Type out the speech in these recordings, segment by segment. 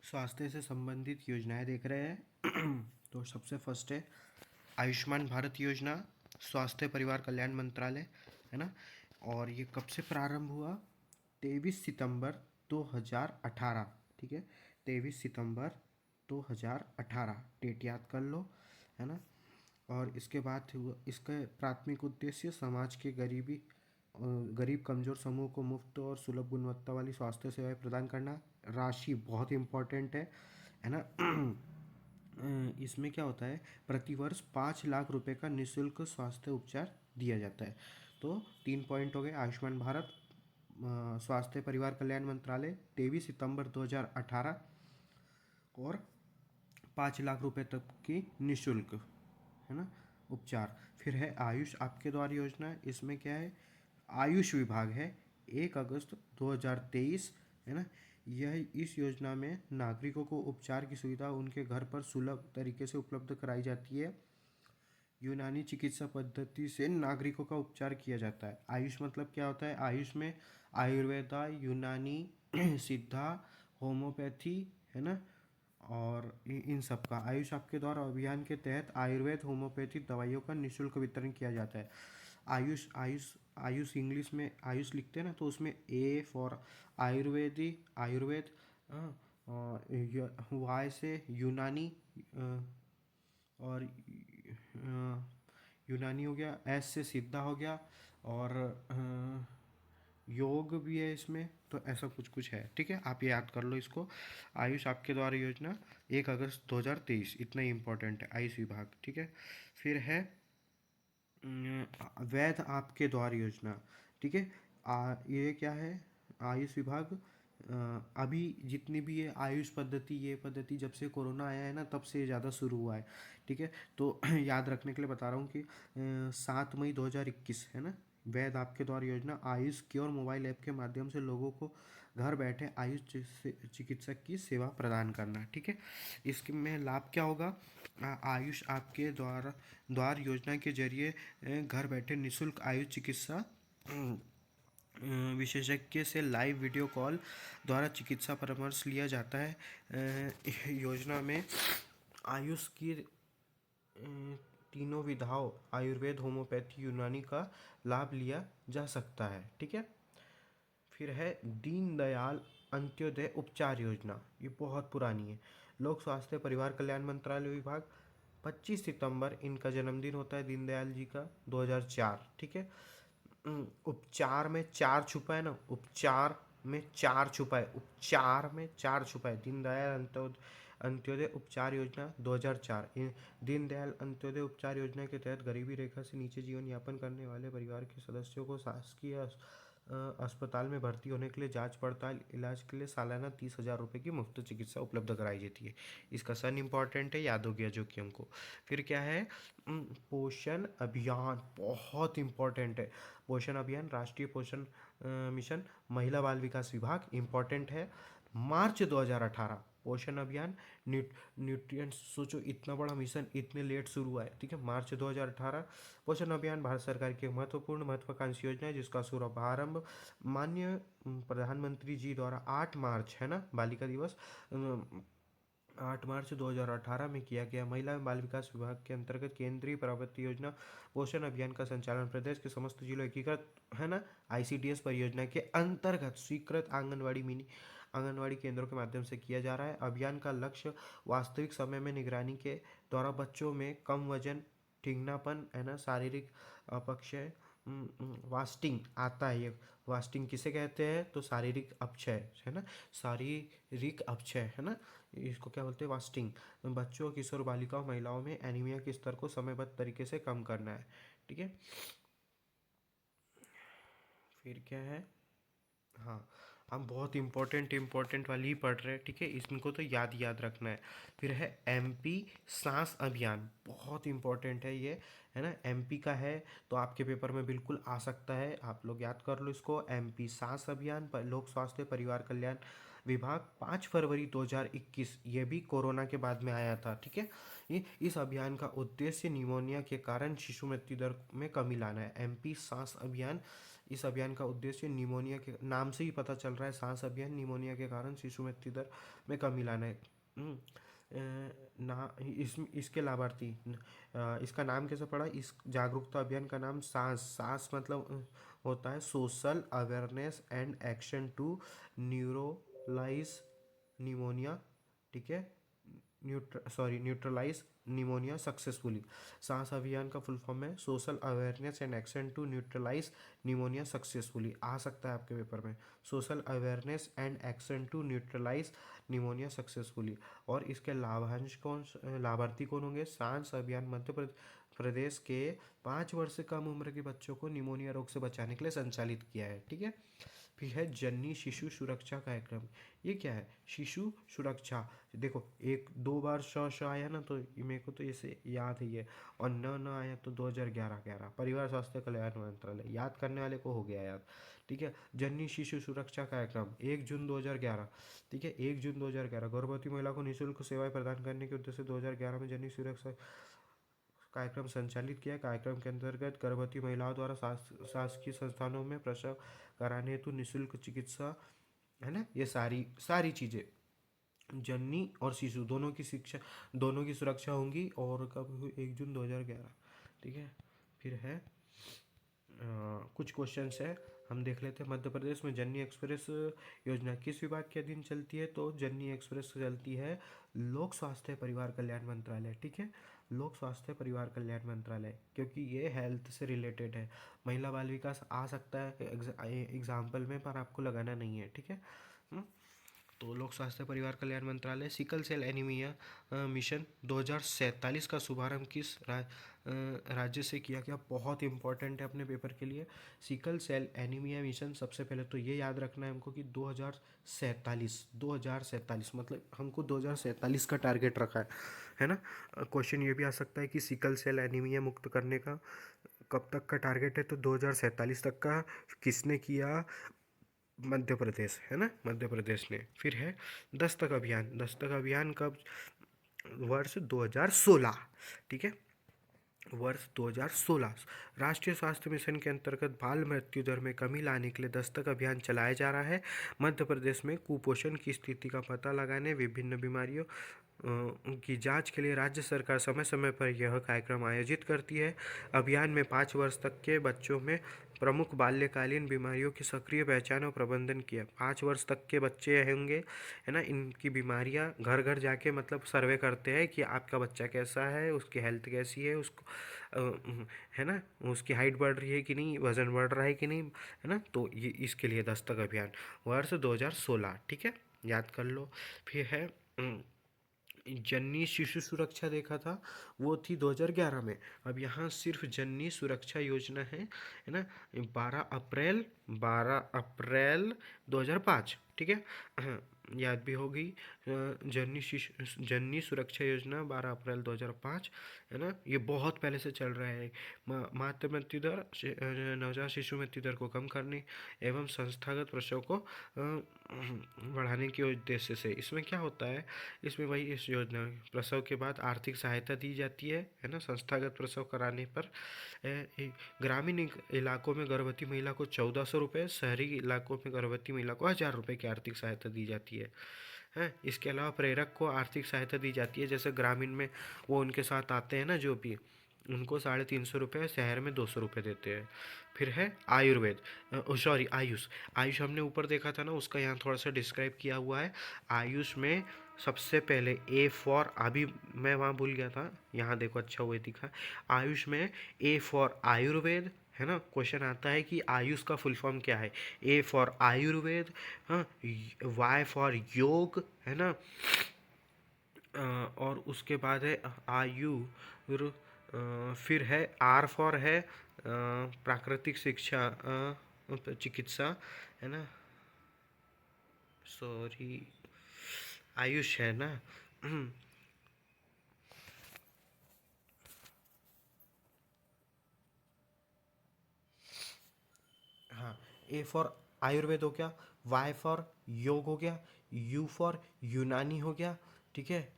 स्वास्थ्य से संबंधित योजनाएं देख रहे हैं। तो सबसे फर्स्ट है आयुष्मान भारत योजना, स्वास्थ्य परिवार कल्याण मंत्रालय, है ना। और ये कब से प्रारंभ हुआ? 23 सितंबर 2018। ठीक है, 23 सितंबर 2018, डेट याद कर लो, है ना। और इसके बाद हुआ इसका प्राथमिक उद्देश्य समाज के गरीब कमजोर समूह को मुफ्त और सुलभ गुणवत्ता वाली स्वास्थ्य सेवाएं प्रदान करना। राशि बहुत इम्पोर्टेंट है ना। इसमें क्या होता है, प्रतिवर्ष 5 लाख रुपए का निःशुल्क स्वास्थ्य उपचार दिया जाता है। तो 3 पॉइंट हो गए, आयुष्मान भारत, स्वास्थ्य परिवार कल्याण मंत्रालय, 23 सितंबर 2018, और 5 लाख रुपए तक की निःशुल्क, है ना, उपचार। फिर है आयुष आपके द्वार योजना। इसमें क्या है, आयुष विभाग है, 1 अगस्त 2023, है ना। यह इस योजना में नागरिकों को उपचार की सुविधा उनके घर पर सुलभ तरीके से उपलब्ध कराई जाती है। यूनानी चिकित्सा पद्धति से नागरिकों का उपचार किया जाता है। आयुष मतलब क्या होता है? आयुष में आयुर्वेदा, यूनानी, सिद्धा, होम्योपैथी, है ना। और इन सब का आयुष आपके द्वारा अभियान के तहत आयुर्वेद होम्योपैथिक दवाइयों का निःशुल्क वितरण किया जाता है। आयुष आयुष आयुष इंग्लिश में आयुष लिखते हैं ना, तो उसमें ए फॉर आयुर्वेद, वाई से यूनानी, और यूनानी हो गया, एस से सिद्धा हो गया, और योग भी है इसमें। तो ऐसा कुछ कुछ है, ठीक है, आप ये याद कर लो इसको। आयुष आपके द्वारा योजना 1 अगस्त 2023, इतना ही इम्पोर्टेंट है आयुष विभाग, ठीक है। फिर है वैध आपके द्वार योजना, ठीक है। ये क्या है? आयुष विभाग, अभी जितनी भी ये आयुष पद्धति, ये पद्धति जब से कोरोना आया है ना, तब से ज़्यादा शुरू हुआ है, ठीक है। तो याद रखने के लिए बता रहा हूँ कि 7 मई 2021, है ना, वैध आपके द्वार योजना आयुष क्योर मोबाइल ऐप के माध्यम से लोगों को घर बैठे आयुष चिकित्सक की सेवा प्रदान करना, ठीक है। इसके में लाभ क्या होगा? आयुष आपके द्वार योजना के जरिए घर बैठे निःशुल्क आयुष चिकित्सा विशेषज्ञ से लाइव वीडियो कॉल द्वारा चिकित्सा परामर्श लिया जाता है। योजना में आयुष की तीनों विधाओं आयुर्वेद, होम्योपैथी, यूनानी का लाभ लिया जा सकता है, ठीक है। फिर है दीनदयाल अंत्योदय उपचार योजना। ये बहुत पुरानी है। लोक स्वास्थ्य परिवार कल्याण मंत्रालय विभाग, 25 सितंबर इनका जन्मदिन होता है, दीनदयाल जी का, 2004, ठीक है। उपचार में चार छुपा है ना, उपचार में चार छुपा है, उपचार में चार छुपा है। दीनदयाल अंत्योदय उपचार योजना 2004। दीनदयाल अंत्योदय उपचार योजना के तहत गरीबी रेखा से नीचे जीवन यापन करने वाले परिवार के सदस्यों को शासकीय अस्पताल में भर्ती होने के लिए जांच पड़ताल इलाज के लिए सालाना 30,000 रुपये की मुफ्त चिकित्सा उपलब्ध कराई जाती है। इसका सन इम्पॉर्टेंट है, याद हो गया जो कि हमको। फिर क्या है? पोषण अभियान बहुत इम्पॉर्टेंट है। पोषण अभियान राष्ट्रीय पोषण मिशन, महिला बाल विकास विभाग, इम्पॉर्टेंट है। मार्च 2018 पोषण अभियान, न्यूट्रिएंट्स, सोचो इतना बड़ा मिशन इतने लेट शुरू हुआ है, ठीक है। मार्च 2018 पोषण अभियान भारत सरकार की एक महत्वपूर्ण महत्वाकांक्षी योजना है जिसका शुभारंभ माननीय प्रधानमंत्री जी द्वारा 8 मार्च, है ना, बालिका दिवस, 8 मार्च 2018 में किया गया। महिला एवं बाल विकास विभाग के अंतर्गत केंद्रीय प्रवृत्ति योजना पोषण अभियान का संचालन प्रदेश के समस्त जिलों एकीकृत, है ना, आईसीडीएस परियोजना के अंतर्गत स्वीकृत आंगनवाड़ी केंद्रों के माध्यम से किया जा रहा है। अभियान का लक्ष्य वास्तविक समय में निगरानी के द्वारा बच्चों में कम वजन, ठिंगनापन, है ना, शारीरिक अपक्षय, वास्टिंग आता है। ये वास्टिंग किसे कहते हैं? तो शारीरिक अपक्षय, है ना, शारीरिक अपक्षय, है ना, इसको क्या बोलते हैं? वास्टिंग। बच्चों, किशोर बालिकाओं, महिलाओं में एनीमिया के स्तर को समयबद्ध तरीके से कम करना है, ठीक है। फिर क्या है? हाँ, हम बहुत इम्पोर्टेंट वाली ही पढ़ रहे हैं, ठीक है, इनको तो याद रखना है। फिर है एमपी सांस अभियान, बहुत इम्पोर्टेंट है ये, है ना, एमपी का है, तो आपके पेपर में बिल्कुल आ सकता है, आप लोग याद कर लो इसको। एमपी सांस अभियान पर लोक स्वास्थ्य परिवार कल्याण विभाग, 5 फरवरी 2021, ये भी कोरोना के बाद में आया था, ठीक है। इस अभियान का उद्देश्य निमोनिया के कारण शिशु मृत्यु दर में कमी लाना है। एमपी सांस अभियान इस अभियान का उद्देश्य निमोनिया के नाम से ही पता चल रहा है, सांस अभियान, निमोनिया के कारण शिशु मृत्यु दर में कमी लाना है। ना इसके लाभार्थी, इसका नाम कैसे पड़ा, इस जागरूकता अभियान का नाम सांस, सांस मतलब होता है social awareness and action to neutralize pneumonia, ठीक है, न्यूट्रलाइज निमोनिया सक्सेसफुली। सांस अभियान का फुल फॉर्म है social awareness and action to neutralize pneumonia successfully, आ सकता है आपके पेपर में, social awareness and action to neutralize pneumonia successfully. और इसके लाभार्थी कौन होंगे, सांस अभियान मध्य प्रदेश के 5 वर्ष से कम उम्र के बच्चों को निमोनिया रोग से बचाने के लिए संचालित किया है, ठीक है। फिर है जननी शिशु सुरक्षा कार्यक्रम। ये क्या है, शिशु सुरक्षा, देखो एक दो बार श आया ना, तो मेरे को तो इसे याद है ये, और न आया तो 2011 परिवार स्वास्थ्य कल्याण मंत्रालय, याद करने वाले को हो गया याद, ठीक है। जननी शिशु सुरक्षा कार्यक्रम 1 जून 2011, ठीक है, 1 जून 2011 गर्भवती महिला को निःशुल्क सेवाएं प्रदान करने के उद्देश्य से 2011 में जननी सुरक्षा कार्यक्रम संचालित किया। कार्यक्रम के अंतर्गत गर्भवती महिलाओं द्वारा शासकीय संस्थानों में प्रसव कराने हेतु निःशुल्क चिकित्सा, है ना, ये सारी सारी चीज़ें जननी और शिशु दोनों की सुरक्षा होंगी। और कब, 1 जून 2011, ठीक है। फिर है कुछ क्वेश्चंस है, हम देख लेते हैं। मध्य प्रदेश में जननी एक्सप्रेस योजना किस विभाग के अधीन चलती है, तो जननी एक्सप्रेस चलती है लोक स्वास्थ्य परिवार कल्याण मंत्रालय, ठीक है, लोक स्वास्थ्य परिवार कल्याण मंत्रालय, क्योंकि ये हेल्थ से रिलेटेड है। महिला बाल विकास आ सकता है एग्जाम्पल में, पर आपको लगाना नहीं है, ठीक है। तो लोक स्वास्थ्य परिवार कल्याण मंत्रालय। सिकल सेल एनीमिया मिशन 2047 का शुभारंभ किस राज्य से किया गया, बहुत इंपॉर्टेंट है अपने पेपर के लिए। सिकल सेल एनीमिया मिशन, सबसे पहले तो ये याद रखना है हमको कि 2047 मतलब हमको 2047 का टारगेट रखा है ना। क्वेश्चन ये भी आ सकता है कि सिकल सेल एनीमिया मुक्त करने का कब तक का टारगेट है, तो 2047 तक का। किसने किया, मध्य प्रदेश, है ना, मध्य प्रदेश ने। फिर है दस्तक अभियान, दस्तक अभियान कब, वर्ष 2016, ठीक है, वर्ष 2016। राष्ट्रीय स्वास्थ्य मिशन के अंतर्गत बाल मृत्यु दर में कमी लाने के लिए दस्तक अभियान चलाया जा रहा है। मध्य प्रदेश में कुपोषण की स्थिति का पता लगाने, विभिन्न बीमारियों की जांच के लिए राज्य सरकार समय समय पर यह कार्यक्रम आयोजित करती है। अभियान में 5 वर्ष तक के बच्चों में प्रमुख बाल्यकालीन बीमारियों की सक्रिय पहचान और प्रबंधन किया। 5 वर्ष तक के बच्चे होंगे, है ना, इनकी बीमारियां घर घर जाके मतलब सर्वे करते हैं कि आपका बच्चा कैसा है, उसकी हेल्थ कैसी है, उसको है ना, उसकी हाइट बढ़ रही है कि नहीं, वज़न बढ़ रहा है कि नहीं, है ना। तो ये इसके लिए दस्तक अभियान वर्ष 2016, ठीक है, याद कर लो। फिर है जननी शिशु सुरक्षा देखा था, वो थी 2011 में। अब यहाँ सिर्फ जननी सुरक्षा योजना है ना, 12 अप्रैल 2005, ठीक है, याद भी होगी। जननी सुरक्षा योजना 12 अप्रैल 2005, है ना, ये बहुत पहले से चल रहा है। मातृ मृत्यु दर, नवजात शिशु मृत्यु दर को कम करने एवं संस्थागत प्रसव को बढ़ाने के उद्देश्य से। इसमें क्या होता है, इसमें वही इस योजना में प्रसव के बाद आर्थिक सहायता दी जाती है ना, संस्थागत प्रसव कराने पर। ग्रामीण इलाकों में गर्भवती महिला को 1400 रुपये, शहरी इलाकों में गर्भवती महिला को 1000 रुपये की आर्थिक सहायता दी जाती है। इसके अलावा प्रेरक को आर्थिक सहायता दी जाती है, जैसे ग्रामीण में वो उनके साथ आते हैं ना, जो भी, उनको 350 रुपये, शहर में 200 रुपये देते हैं। फिर है आयुर्वेद, आयुष, आयुष हमने ऊपर देखा था ना, उसका यहाँ थोड़ा सा डिस्क्राइब किया हुआ है। आयुष में सबसे पहले ए फॉर, अभी मैं वहाँ भूल गया था, यहाँ देखो अच्छा हुआ दिखा। आयुष में ए फॉर आयुर्वेद, है ना, क्वेश्चन आता है कि आयुष का फुल फॉर्म क्या है। ए फॉर आयुर्वेद, हाँ, वाई फॉर योग, है ना, और उसके बाद है फिर है आर फॉर है प्राकृतिक शिक्षा, चिकित्सा, है ना, सॉरी, आयुष है ना। हाँ, ए फॉर आयुर्वेद हो गया, वाई फॉर योग हो गया, यू फॉर यूनानी हो गया, ठीक है,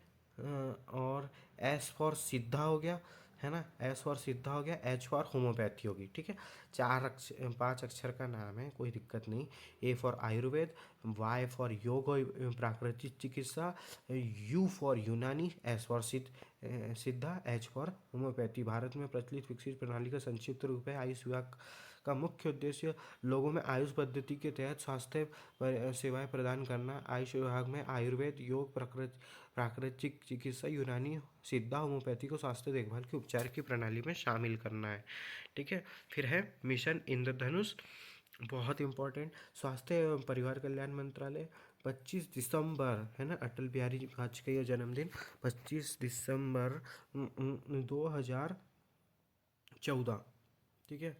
और एस फॉर सिद्धा हो गया, है ना। एस फॉर सिद्धा हो गया, एच फॉर होम्योपैथी होगी, ठीक है। 5 अक्षर का नाम है, कोई दिक्कत नहीं। A for Ayurveda, Y for yoga और प्राकृतिक चिकित्सा, U for Unani, S for Siddha, H for homeopathy. Bharat में प्रचलित विकसित प्रणाली का संक्षिप्त रूप है। आयुष विभाग का मुख्य उद्देश्य लोगों में आयुष पद्धति के तहत स्वास्थ्य सेवाएं प्रदान करना। आयुष विभाग में आयुर्वेद, योग, प्राकृतिक चिकित्सा, यूनानी, सिद्धा, होम्योपैथी को स्वास्थ्य देखभाल के उपचार की प्रणाली में शामिल करना है, ठीक है। फिर है मिशन इंद्रधनुष, बहुत इंपॉर्टेंट। स्वास्थ्य एवं परिवार कल्याण मंत्रालय 25 दिसंबर, है ना, अटल बिहारी वाजपेयी का जन्मदिन 25 दिसंबर 2014, ठीक है।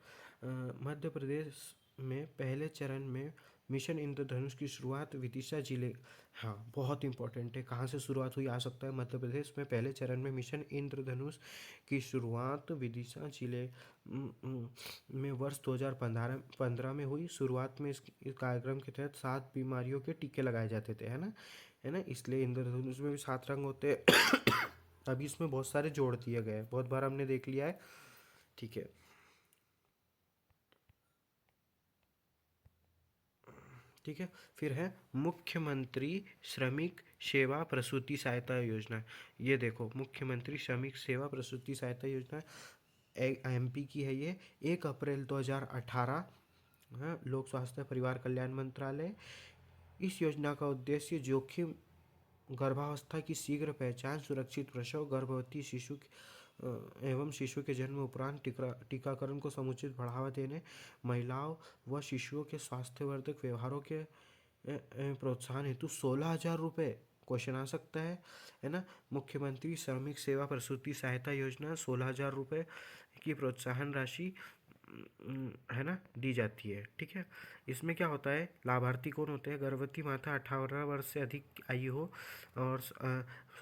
मध्य प्रदेश में पहले चरण में मिशन इंद्रधनुष की शुरुआत विदिशा जिले, हाँ बहुत इंपॉर्टेंट है, कहाँ से शुरुआत हुई आ सकता है। मध्य प्रदेश में पहले चरण में मिशन इंद्रधनुष की शुरुआत विदिशा जिले में वर्ष 2015 में हुई। शुरुआत में इस कार्यक्रम के तहत 7 बीमारियों के टीके लगाए जाते थे, है ना, इसलिए इंद्रधनुष में भी 7 रंग होते हैं। अभी इसमें बहुत सारे जोड़ दिए गए हैं, बहुत बार हमने देख लिया है, ठीक है। ठीक है। फिर है मुख्यमंत्री श्रमिक सेवा प्रसूति सहायता योजना। ये देखो, मुख्यमंत्री श्रमिक सेवा प्रसूति सहायता योजना एमपी की है ये। 1 अप्रैल 2018, हाँ, लोक स्वास्थ्य परिवार कल्याण मंत्रालय। इस योजना का उद्देश्य जोखिम गर्भावस्था की शीघ्र पहचान, सुरक्षित प्रसव, गर्भवती शिशु एवं शिशु के जन्म उपरांत टीकाकरण को समुचित बढ़ावा देने, महिलाओं व शिशुओं के स्वास्थ्यवर्धक व्यवहारों के प्रोत्साहन हेतु 16,000 रुपये, क्वेश्चन आ सकता है ना। मुख्यमंत्री श्रमिक सेवा प्रसूति सहायता योजना 16,000 रुपये की प्रोत्साहन राशि, है ना, दी जाती है, ठीक है। इसमें क्या होता है, लाभार्थी कौन होते हैं, गर्भवती माता 18 वर्ष से अधिक आयु हो और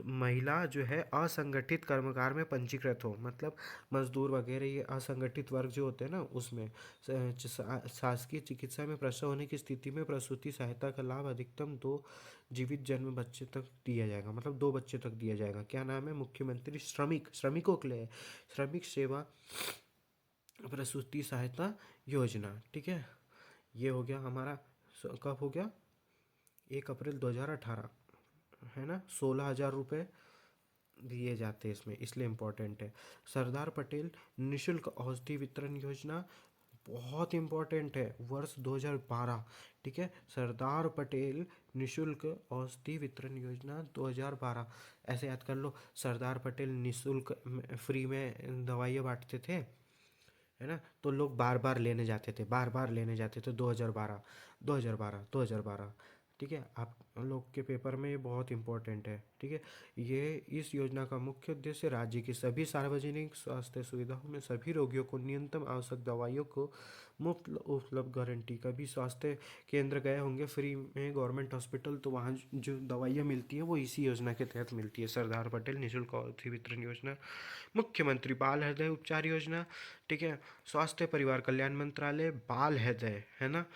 महिला जो है असंगठित कर्मकार में पंजीकृत हो, मतलब मजदूर वगैरह, ये असंगठित वर्ग जो होते हैं ना, उसमें शासकीय चिकित्सा में प्रसव होने की स्थिति में प्रसूति सहायता का लाभ अधिकतम 2 जीवित जन्म बच्चे तक दिया जाएगा, मतलब 2 बच्चे तक दिया जाएगा। क्या नाम है, मुख्यमंत्री श्रमिकों के लिए श्रमिक सेवा प्रसूति सहायता योजना, ठीक है। ये हो गया हमारा, कब हो गया, 1 अप्रैल 2018, है ना। 16,000 रुपये दिए जाते हैं इसमें, इसलिए इम्पोर्टेंट है। सरदार पटेल निशुल्क औषधि वितरण योजना, बहुत इम्पोर्टेंट है, वर्ष 2012, ठीक है। सरदार पटेल निशुल्क औषधि वितरण योजना 2012, ऐसे याद कर लो। सरदार पटेल निशुल्क फ्री में दवाइयाँ बांटते थे, है ना, तो लोग बार बार लेने जाते थे, बार बार लेने जाते थे। 2012, 2012, 2012, ठीक है। आप लोग के पेपर में ये बहुत इंपॉर्टेंट है, ठीक है। ये इस योजना का मुख्य उद्देश्य राज्य की सभी सार्वजनिक स्वास्थ्य सुविधाओं में सभी रोगियों को न्यूनतम आवश्यक दवाइयों को मुफ्त उपलब्ध गारंटी। कभी स्वास्थ्य केंद्र गए होंगे फ्री में, गवर्नमेंट हॉस्पिटल, तो वहाँ जो दवाइयाँ मिलती हैं वो इसी योजना के तहत मिलती है, सरदार पटेल निःशुल्क औषधि वितरण योजना। मुख्यमंत्री बाल हृदय उपचार योजना, ठीक है। स्वास्थ्य परिवार कल्याण मंत्रालय बाल हृदय, है ना,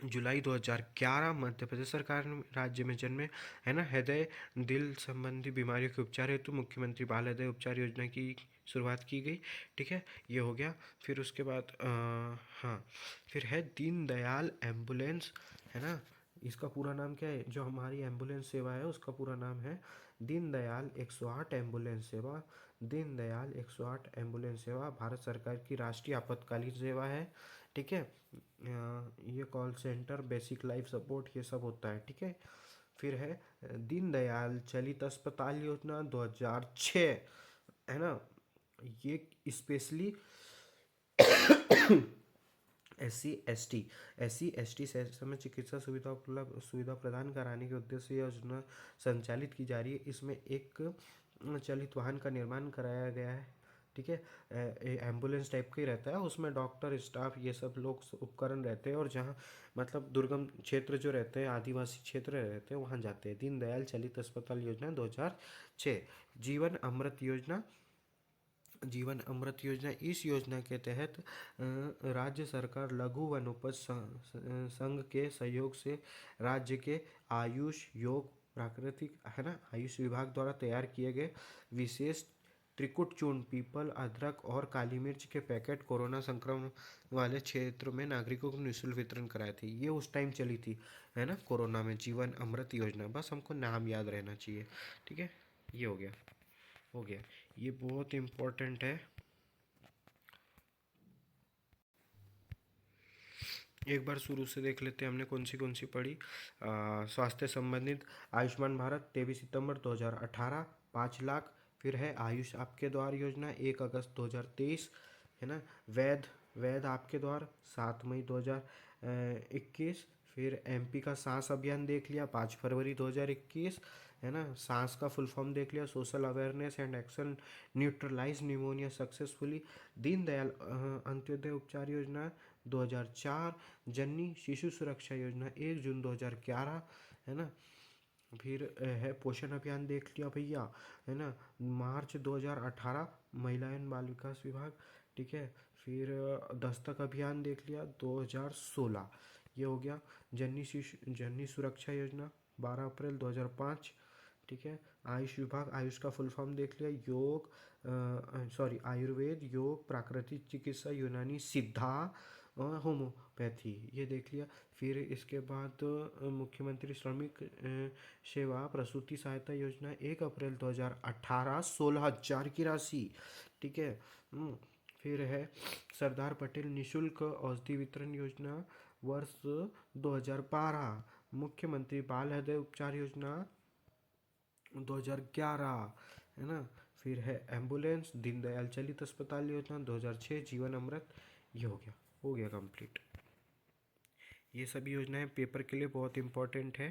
जुलाई 2011 मध्य प्रदेश सरकार राज्य में जन्मे, है ना। हृदय दिल संबंधी बीमारियों के उपचार हेतु मुख्यमंत्री बाल हृदय उपचार योजना की शुरुआत की गई, ठीक है। ये हो गया। फिर उसके बाद हाँ, फिर है दीनदयाल एम्बुलेंस, है ना। इसका पूरा नाम क्या है, जो हमारी एम्बुलेंस सेवा है उसका पूरा नाम है दीनदयाल 108 एम्बुलेंस सेवा। दीनदयाल 108 एम्बुलेंस सेवा भारत सरकार की राष्ट्रीय आपातकालीन सेवा है, ठीक है। ये call centre, basic life support, ये सब होता है, ठीक है। फिर है दीनदयाल चलित अस्पताल योजना 2006, है ना। ये specially S C S T section में चिकित्सा सुविधा प्रदान कराने के उद्देश्य से यह योजना संचालित की जा रही है। इसमें एक चलित वाहन का निर्माण कराया गया है, ठीक है। एम्बुलेंस टाइप का ही रहता है, उसमें डॉक्टर स्टाफ ये सब लोग उपकरण रहते हैं, और जहाँ मतलब दुर्गम क्षेत्र जो रहते हैं, आदिवासी क्षेत्र रहते हैं, वहाँ जाते हैं। दीनदयाल चलित अस्पताल योजना 2006। जीवन अमृत योजना, जीवन अमृत योजना, इस योजना के तहत राज्य सरकार लघु वनोपज संघ के सहयोग से राज्य के आयुष, योग, प्राकृतिक, है ना, आयुष विभाग द्वारा तैयार किए गए विशेष त्रिकुट चूर्ण, पीपल, अदरक और काली मिर्च के पैकेट कोरोना संक्रमण वाले क्षेत्रों में नागरिकों को निःशुल्क वितरण कराए थे। ये उस टाइम चली थी, है ना, कोरोना में, जीवन अमृत योजना। बस हमको नाम याद रहना चाहिए, ठीक है। ये हो गया, हो गया। ये बहुत इम्पोर्टेंट है। एक बार शुरू से देख लेते हैं हमने कौन सी पढ़ी। स्वास्थ्य संबंधित, आयुष्मान भारत 23 सितंबर 2018, 5 लाख। फिर है आयुष आपके द्वार योजना 1 अगस्त 2023, है ना। वैध वैध आपके द्वार 7 मई 2021। फिर एमपी का सांस अभियान देख लिया 5 फरवरी 2021, है ना। सांस का फुल फॉर्म देख लिया, social awareness and action neutralize pneumonia successfully. Deendayal Antyodaya Upchar Yojana 2004, जननी शिशु सुरक्षा योजना 1 जून 2011, है ना। फिर है पोषण अभियान देख लिया भैया, है ना, मार्च 2018, महिला एवं बाल विकास विभाग, ठीक है। फिर दस्तक अभियान देख लिया 2016, ये हो गया। जननी सुरक्षा योजना 12 अप्रैल 2005, ठीक है। आयुष विभाग, आयुष का फुल फॉर्म देख लिया, योग सॉरी आयुर्वेद, योग, प्राकृतिक चिकित्सा, यूनानी, सिद्धा और होम्योपैथी, ये देख लिया। फिर इसके बाद मुख्यमंत्री श्रमिक सेवा प्रसूति सहायता योजना 1 अप्रैल 2018, 16,000 की राशि, ठीक है। फिर है सरदार पटेल निशुल्क औषधि वितरण योजना वर्ष 2012, मुख्यमंत्री बाल हृदय उपचार योजना 2011, है ना। फिर है एम्बुलेंस, दीनदयाल चलित अस्पताल योजना 2006, जीवन अमृत। ये हो गया कंप्लीट। ये सभी योजनाएं पेपर के लिए बहुत इंपॉर्टेंट है।